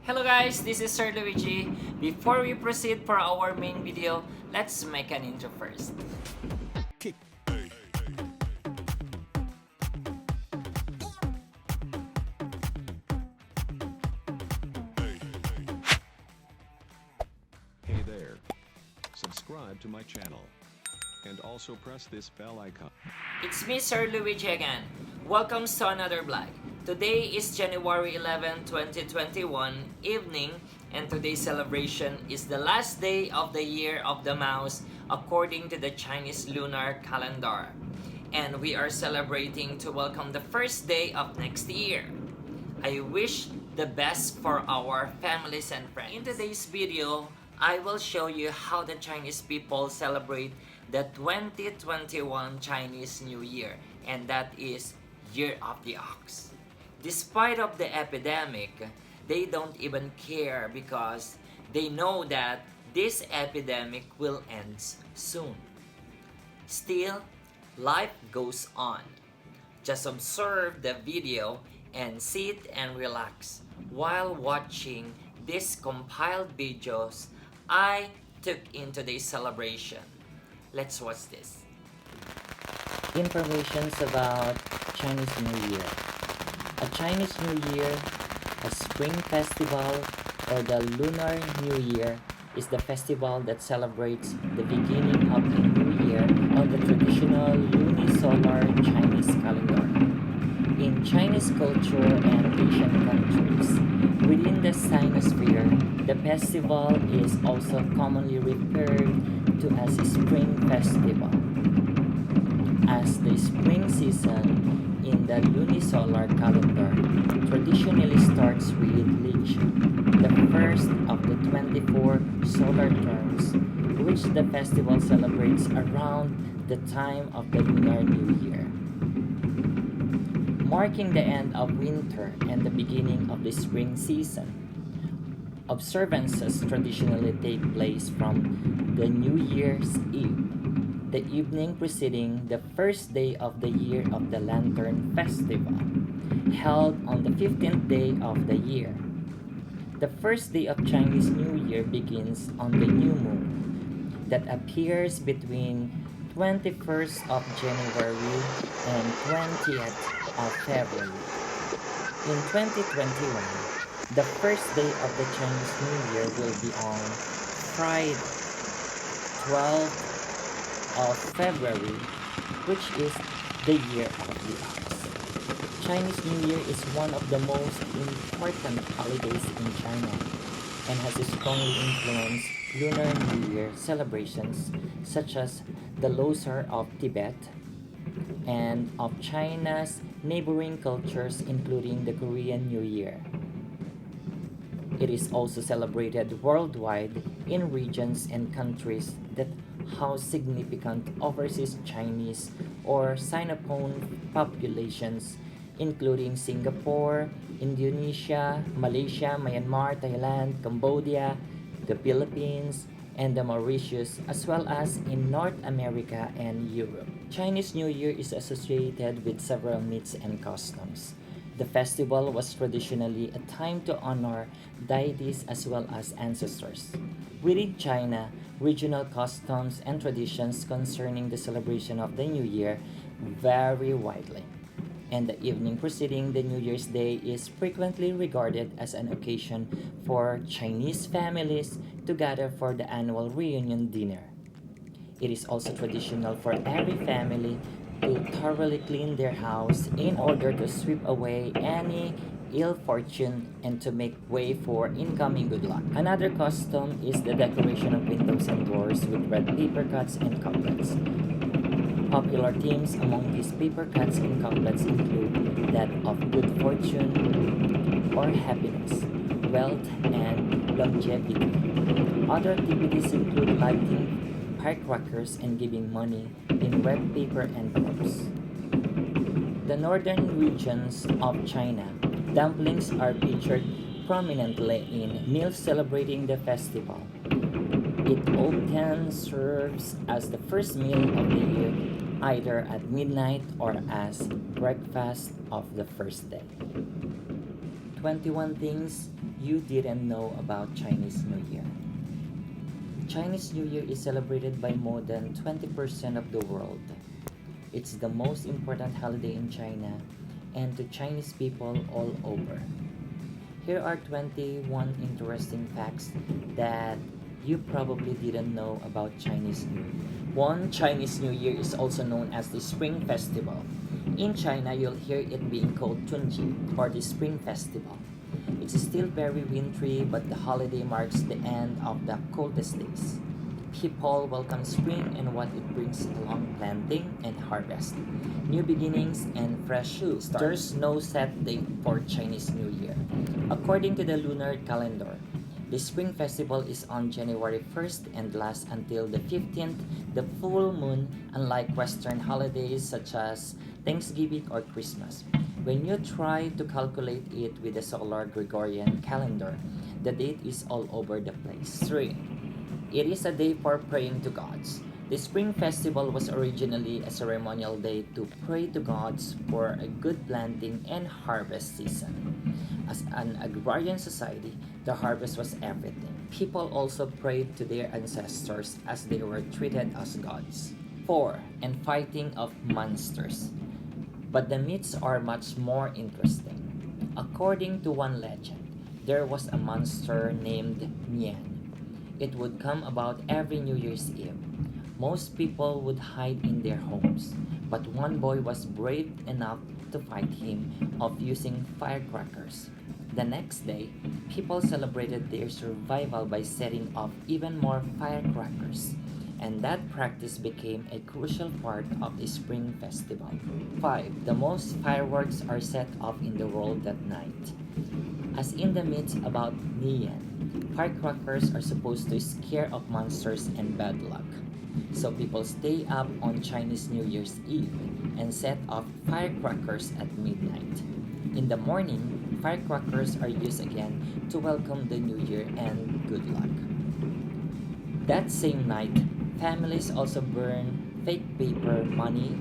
Hello guys, this is Sir Luigi. Before we proceed for our main video, let's make an intro first. Hey there. Subscribe to my channel. And also press this bell icon. It's me, Sir Luigi again. Welcome to another vlog. Today is January 11, 2021 evening, and today's celebration is the last day of the Year of the Mouse according to the Chinese lunar calendar. And we are celebrating to welcome the first day of next year. I wish the best for our families and friends. In today's video, I will show you how the Chinese people celebrate the 2021 Chinese New Year, and that is Year of the Ox. Despite of the epidemic, they don't even care because they know that this epidemic will end soon. Still, life goes on. Just observe the video and sit and relax while watching these compiled videos I took in today's celebration. Let's watch this. Information about Chinese New Year. A Chinese New Year, a spring festival, or the Lunar New Year is the festival that celebrates the beginning of the new year on the traditional lunisolar Chinese calendar. In Chinese culture and Asian countries, within the Sinosphere, the festival is also commonly referred to as a Spring Festival. As the spring season in the lunisolar calendar traditionally starts with Lichi, the first of the 24 solar terms, which the festival celebrates around the time of the Lunar New Year. Marking the end of winter and the beginning of the spring season, observances traditionally take place from the New Year's Eve, the evening preceding the first day of the Year of the Lantern Festival, held on the 15th day of the year. The first day of Chinese New Year begins on the new moon that appears between 21st of January and 20th of February. In 2021, the first day of the Chinese New Year will be on Friday, 12th of February, which is the Year of the Ox. Chinese New Year is one of the most important holidays in China and has strongly influenced Lunar New Year celebrations such as the Losar of Tibet and of China's neighboring cultures including the Korean New Year. It is also celebrated worldwide in regions and countries that house significant overseas Chinese or Sinophone populations, including Singapore, Indonesia, Malaysia, Myanmar, Thailand, Cambodia, the Philippines, and the Mauritius, as well as in North America and Europe. Chinese New Year is associated with several myths and customs. The festival was traditionally a time to honor deities as well as ancestors. Within China, regional customs and traditions concerning the celebration of the New Year vary widely, and the evening preceding the New Year's Day is frequently regarded as an occasion for Chinese families to gather for the annual reunion dinner. It is also traditional for every family to thoroughly clean their house in order to sweep away any ill fortune and to make way for incoming good luck. Another custom is the decoration of windows and doors with red paper cuts and couplets. Popular themes among these paper cuts and couplets include that of good fortune or happiness, wealth, and longevity. Other activities include lighting firecrackers and giving money in red paper envelopes. The northern regions of China, dumplings are featured prominently in meals celebrating the festival. It often serves as the first meal of the year, either at midnight or as breakfast of the first day. 21 things you didn't know about Chinese New Year. Chinese New Year is celebrated by more than 20% of the world. It's the most important holiday in China and to Chinese people all over. Here are 21 interesting facts that you probably didn't know about Chinese New Year. One, Chinese New Year is also known as the Spring Festival. In China, you'll hear it being called Changchun or the Spring Festival. It's still very wintry, but the holiday marks the end of the coldest days. People welcome spring and what it brings along planting and harvest, new beginnings and fresh starts. There's no set date for Chinese New Year. According to the lunar calendar, the Spring Festival is on January 1st and lasts until the 15th, the full moon, unlike Western holidays such as Thanksgiving or Christmas. When you try to calculate it with the solar Gregorian calendar, the date is all over the place. 3. It is a day for praying to gods. The Spring Festival was originally a ceremonial day to pray to gods for a good planting and harvest season. As an agrarian society, the harvest was everything. People also prayed to their ancestors as they were treated as gods. 4. And fighting of monsters. But the myths are much more interesting. According to one legend, there was a monster named Nian. It would come about every New Year's Eve. Most people would hide in their homes, but one boy was brave enough to fight him off using firecrackers. The next day, people celebrated their survival by setting off even more firecrackers, and that practice became a crucial part of the Spring Festival. 5. The most fireworks are set off in the world that night. As in the myth about Nian, firecrackers are supposed to scare off monsters and bad luck. So people stay up on Chinese New Year's Eve and set off firecrackers at midnight. In the morning, firecrackers are used again to welcome the new year and good luck. That same night, families also burn fake paper money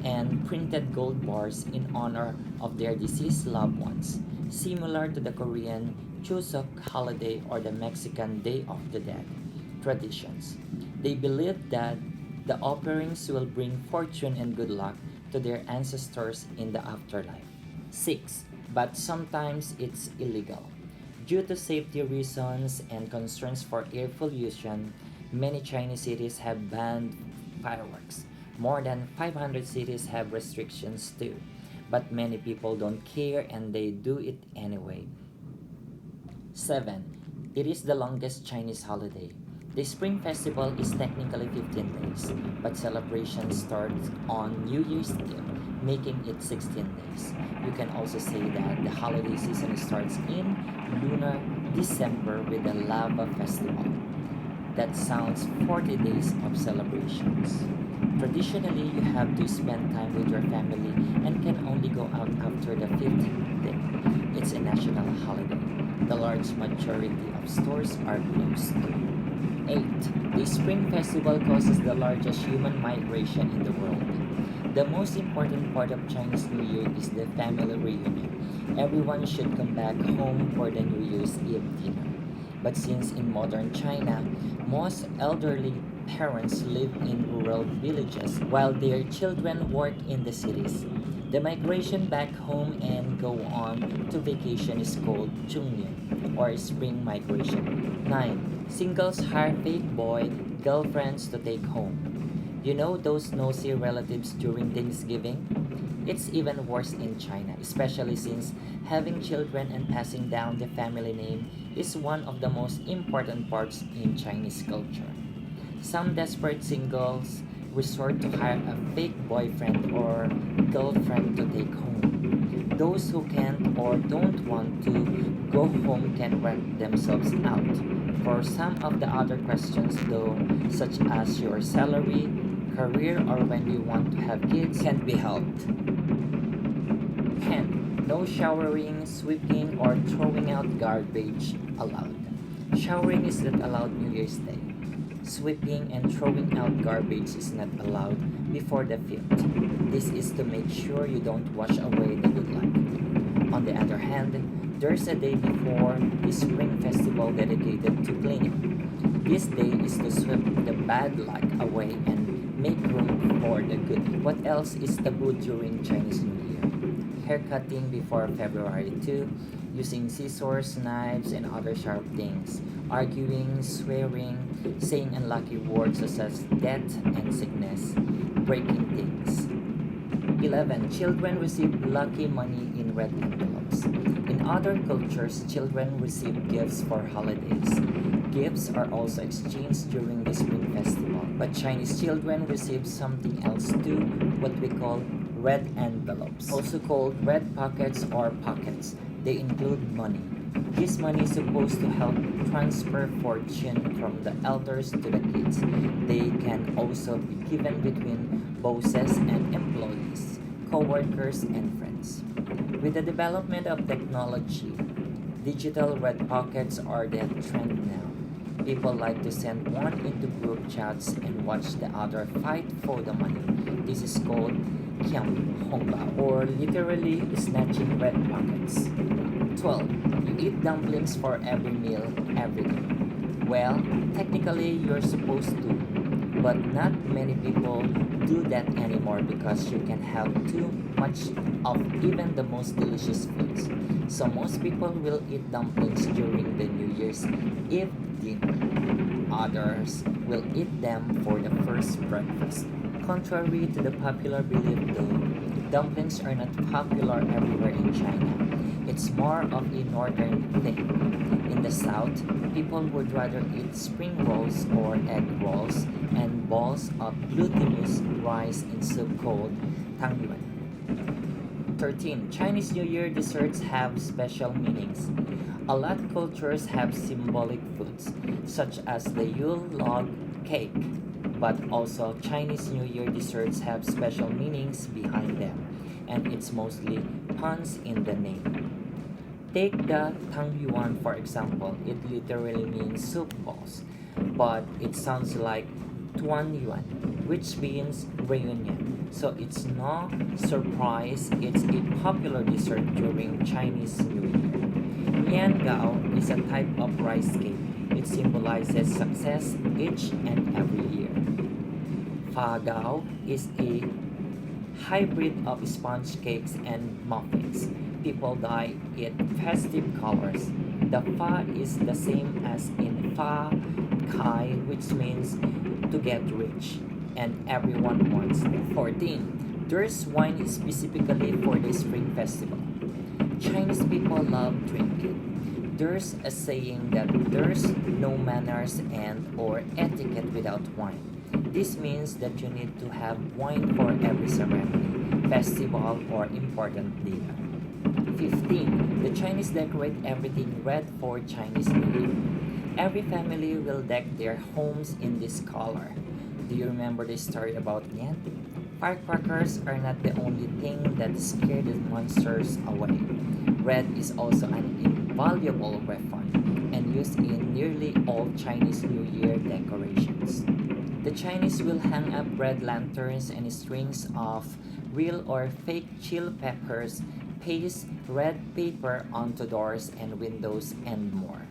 and printed gold bars in honor of their deceased loved ones, similar to the Korean Chuseok holiday or the Mexican Day of the Dead traditions. They believe that the offerings will bring fortune and good luck to their ancestors in the afterlife. 6. But sometimes it's illegal. Due to safety reasons and concerns for air pollution, many Chinese cities have banned fireworks. More than 500 cities have restrictions too, but many people don't care and they do it anyway. 7. It is the longest Chinese holiday. The Spring Festival is technically 15 days, but celebration starts on New Year's Eve, making it 16 days. You can also say that the holiday season starts in Lunar December with the Lava Festival. That sounds 40 days of celebrations. Traditionally, you have to spend time with your family and can only go out after the 5th day. It's a national holiday. The large majority of stores are closed. 8. The Spring Festival causes the largest human migration in the world. The most important part of Chinese New Year is the family reunion. Everyone should come back home for the New Year's Eve dinner. But since in modern China, most elderly parents live in rural villages while their children work in the cities, the migration back home and go on to vacation is called Chungyun or spring migration. 9. Singles hire fake boy girlfriends to take home. You know those nosy relatives during Thanksgiving? It's even worse in China, especially since having children and passing down the family name is one of the most important parts in Chinese culture. Some desperate singles resort to hire a fake boyfriend or girlfriend to take home. Those who can't or don't want to go home can rent themselves out. For some of the other questions though, such as your salary, career, or when you want to have kids, can be helped. 10. No showering, sweeping, or throwing out garbage allowed. Showering is not allowed New Year's Day. Sweeping and throwing out garbage is not allowed before the 5th. This is to make sure you don't wash away the good luck. On the other hand, There's a day before the spring festival dedicated to cleaning. This day is to sweep the bad luck away and make room for the good. What else is taboo during Chinese New Year? Haircutting before February 2, using scissors, knives, and other sharp things, arguing, swearing, saying unlucky words such as death and sickness, breaking things. 11. Children receive lucky money in red envelopes. In other cultures, children receive gifts for holidays. Gifts are also exchanged during the Spring Festival, but Chinese children receive something else too, what we call red envelopes, also called red pockets or pockets. They include money. This money is supposed to help transfer fortune from the elders to the kids. They can also be given between bosses and employees, co-workers and friends. With the development of technology, digital red pockets are the trend now. People like to send one into group chats and watch the other fight for the money. This is called kiam hongbao, or literally snatching red pockets. 12. You eat dumplings for every meal, every day. Well, technically you're supposed to, but not many people do that anymore because you can have too much of even the most delicious foods. So most people will eat dumplings during the New Year's Eve dinner. Others will eat them for the first breakfast. Contrary to the popular belief though, dumplings are not popular everywhere in China. It's more of a northern thing. In the south, people would rather eat spring rolls or egg rolls and balls of glutinous rice in soup called tangyuan. 13. Chinese New Year desserts have special meanings. A lot of cultures have symbolic foods, such as the Yule log cake, but also Chinese New Year desserts have special meanings behind them, and it's mostly puns in the name. Take the tangyuan for example. It literally means soup balls, but it sounds like tuan yuan, which means reunion. So it's no surprise it's a popular dessert during Chinese New Year. Mian Gao is a type of rice cake. It symbolizes success each and every year. Fa Gao is a hybrid of sponge cakes and muffins. People dye it festive colors. The fa is the same as in fa kai, which means to get rich, and everyone wants it. 14. There's wine specifically for the Spring Festival. Chinese people love drinking. There's a saying that there's no manners and or etiquette without wine. This means that you need to have wine for every ceremony, festival, or important dinner. 15. The Chinese decorate everything red for Chinese New Year. Every family will deck their homes in this color. Do you remember the story about Nian? Firecrackers are not the only thing that scare the monsters away. Red is also an invaluable weapon and used in nearly all Chinese New Year decorations. The Chinese will hang up red lanterns and strings of real or fake chili peppers, paste red paper onto doors and windows, and more.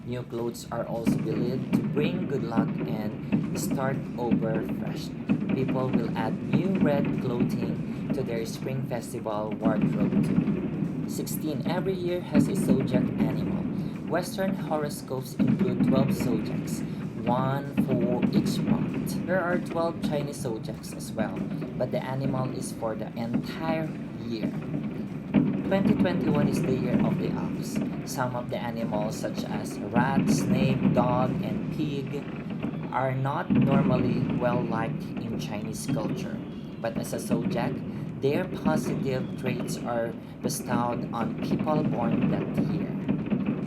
New clothes are also believed to bring good luck and start over fresh. People will add new red clothing to their spring festival wardrobe too. 16. Every year has a zodiac animal. Western horoscopes include 12 zodiacs, one for each month. There are 12 Chinese zodiacs as well, but the animal is for the entire year. 2021 is the year of the ox. Some of the animals such as rat, snake, dog, and pig are not normally well liked in Chinese culture, but as a zodiac, their positive traits are bestowed on people born that year.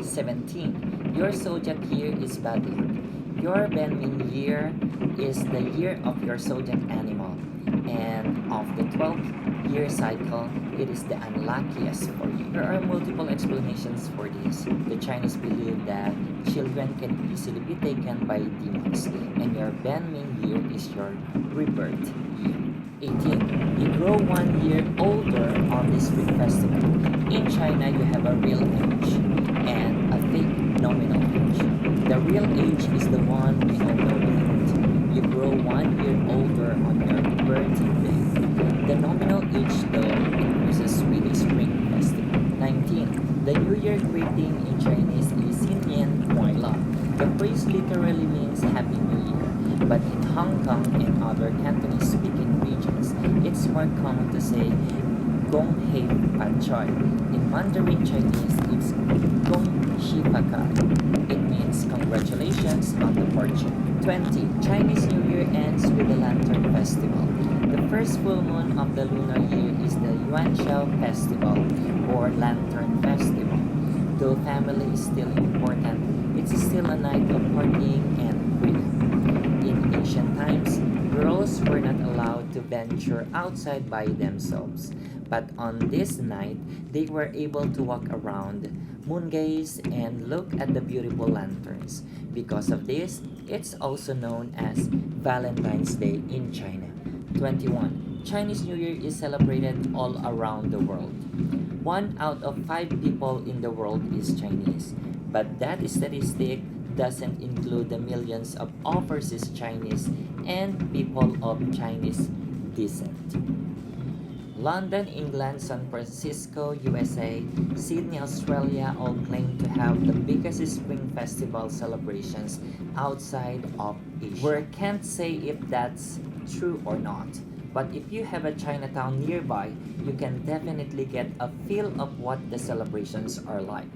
17. Your zodiac year is bad luck. Your Benmin year is the year of your zodiac animal, and of the 12-year cycle, it is the unluckiest for you. There are multiple explanations for this. The Chinese believe that children can easily be taken by demons, and your Benmin year is your rebirth year. 18. You grow 1 year older on this spring festival. In China, you have a real age and a fake nominal age. The real age is the one we all know about. You grow 1 year older on your birthday. The nominal age, though, increases with the spring festival. 19. The New Year greeting in Chinese is Xin Nian Kuai La. The phrase literally means Happy New Year, but in Hong Kong and other Cantonese-speaking regions, it's more common to say Gong Hei Fan Choi. In Mandarin Chinese, it's Gong Xi Fa Kai. It means congratulations on the fortune. 20. Chinese New Year ends with the Lantern Festival. The first full moon of the lunar year is the Yuanxiao Festival or Lantern Festival. Though family is still important, it's still a night of partying and freedom. In ancient times, girls were not allowed to venture outside by themselves. But on this night, they were able to walk around, moon gaze, and look at the beautiful lanterns. Because of this, it's also known as Valentine's Day in China. 21. Chinese New Year is celebrated all around the world. 1 out of 5 people in the world is Chinese. But that statistic doesn't include the millions of overseas Chinese and people of Chinese descent. London, England, San Francisco, USA, Sydney, Australia all claim to have the biggest spring festival celebrations outside of Asia. We can't say if that's true or not, but if you have a Chinatown nearby, you can definitely get a feel of what the celebrations are like.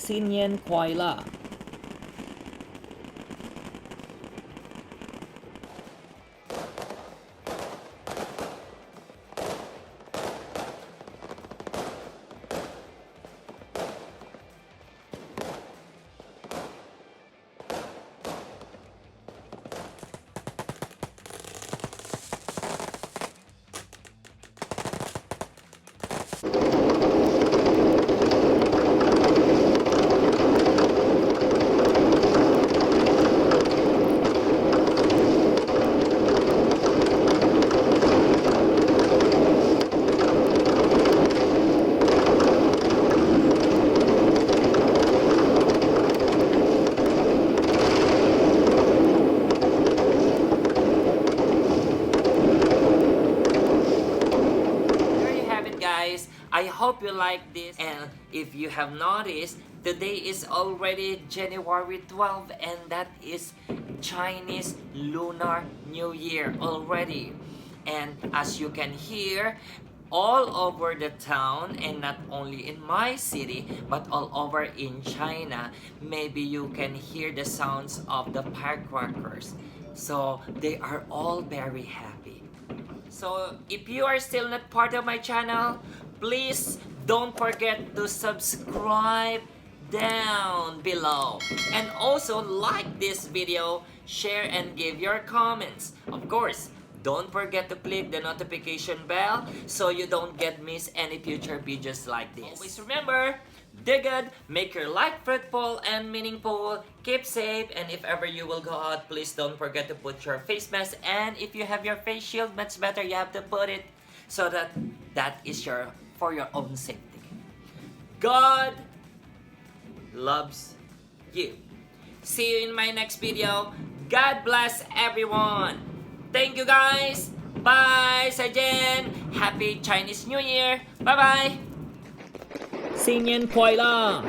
Xin Nian Kuai La. I hope you like this, and if you have noticed, today is already January 12th, and that is Chinese Lunar New Year already. And as you can hear, all over the town, and not only in my city but all over in China, maybe you can hear the sounds of the firecrackers. So they are all very happy. So if you are still not part of my channel, please don't forget to subscribe down below, and also like this video, share, and give your comments. Of course, don't forget to click the notification bell so you don't get miss any future videos like this. Always remember, do good, make your life fruitful and meaningful, keep safe, and if ever you will go out, please don't forget to put your face mask, and if you have your face shield, much better you have to put it so that is for your own safety. God loves you. See you in my next video. God bless everyone. Thank you guys. Bye, Sajen. Happy Chinese New Year. Bye-bye. 新年快乐